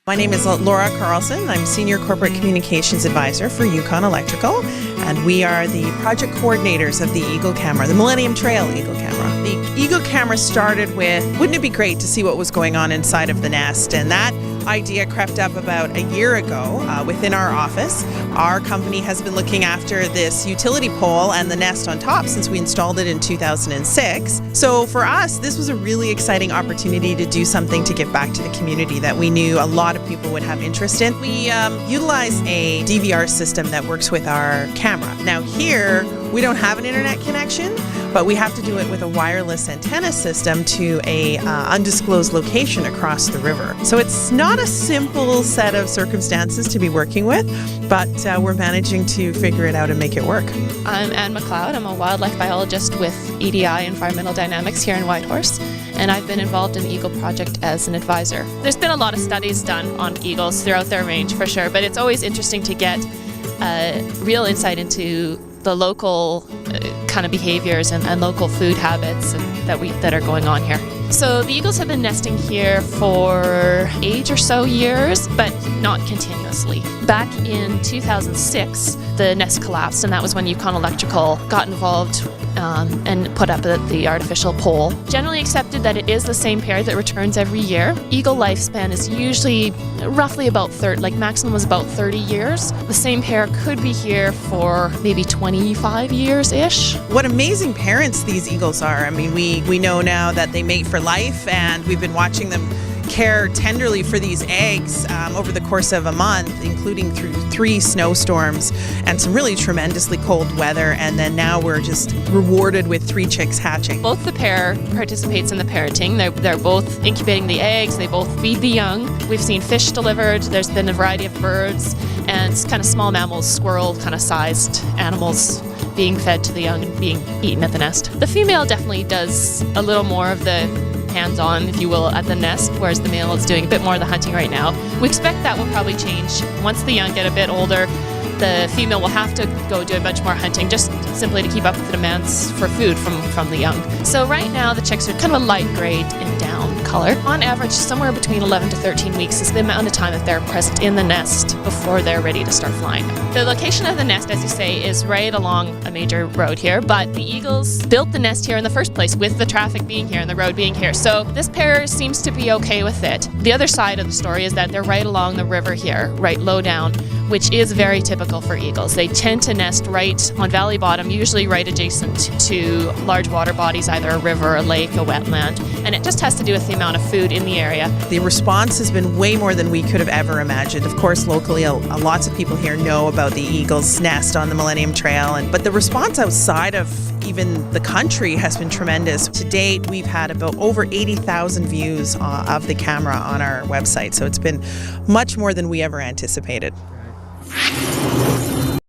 My name is Laura Carlson. I'm Senior Corporate Communications Advisor for Yukon Electrical, and we are the project coordinators of the Eagle Camera, the Millennium Trail Eagle Camera. The Eagle Camera started with, wouldn't it be great to see what was going on inside of the nest? And that idea crept up about a year ago within our office. Our company has been looking after this utility pole and the nest on top since we installed it in 2006. So for us, this was a really exciting opportunity to do something to give back to the community that we knew a lot of people would have interest in. We utilize a DVR system that works with our camera. Now here, we don't have an internet connection, but we have to do it with a wireless antenna system to a undisclosed location across the river. So it's not a simple set of circumstances to be working with, but we're managing to figure it out and make it work. I'm Anne McLeod. I'm a wildlife biologist with EDI, Environmental Dynamics, here in Whitehorse, and I've been involved in the Eagle Project as an advisor. There's been a lot of studies done on eagles throughout their range, for sure, but it's always interesting to get real insight into the local kind of behaviors and local food habits that are going on here. So the eagles have been nesting here for 8 or so years, but not continuously. Back in 2006, the nest collapsed, and that was when Yukon Electrical got involved and put up the artificial pole. Generally accepted that it is the same pair that returns every year. Eagle lifespan is usually roughly about maximum is about 30 years. The same pair could be here for maybe 25 years-ish. What amazing parents these eagles are. I mean, we know now that they mate for life, and we've been watching them care tenderly for these eggs over the course of a month, including through 3 snowstorms and some really tremendously cold weather, and then now we're just rewarded with 3 chicks hatching. Both the pair participates in the parenting. They're both incubating the eggs, they both feed the young. We've seen fish delivered, there's been a variety of birds and kind of small mammals, squirrel kind of sized animals being fed to the young and being eaten at the nest. The female definitely does a little more of the hands-on, if you will, at the nest, whereas the male is doing a bit more of the hunting right now. We expect that will probably change. Once the young get a bit older, the female will have to go do a bunch more hunting, just simply to keep up with the demands for food from the young. So right now the chicks are kind of a light gray and down color. On average, somewhere between 11 to 13 weeks is the amount of time that they're present in the nest before they're ready to start flying. The location of the nest, as you say, is right along a major road here, but the eagles built the nest here in the first place with the traffic being here and the road being here. So this pair seems to be okay with it. The other side of the story is that they're right along the river here, right low down, which is very typical for eagles. They tend to nest right on valley bottom, usually right adjacent to large water bodies, either a river, a lake, a wetland, and it just has to do with the amount of food in the area. The response has been way more than we could have ever imagined. Of course, locally, lots of people here know about the eagle's nest on the Millennium Trail, but the response outside of even the country has been tremendous. To date, we've had about over 80,000 views of the camera on our website, so it's been much more than we ever anticipated.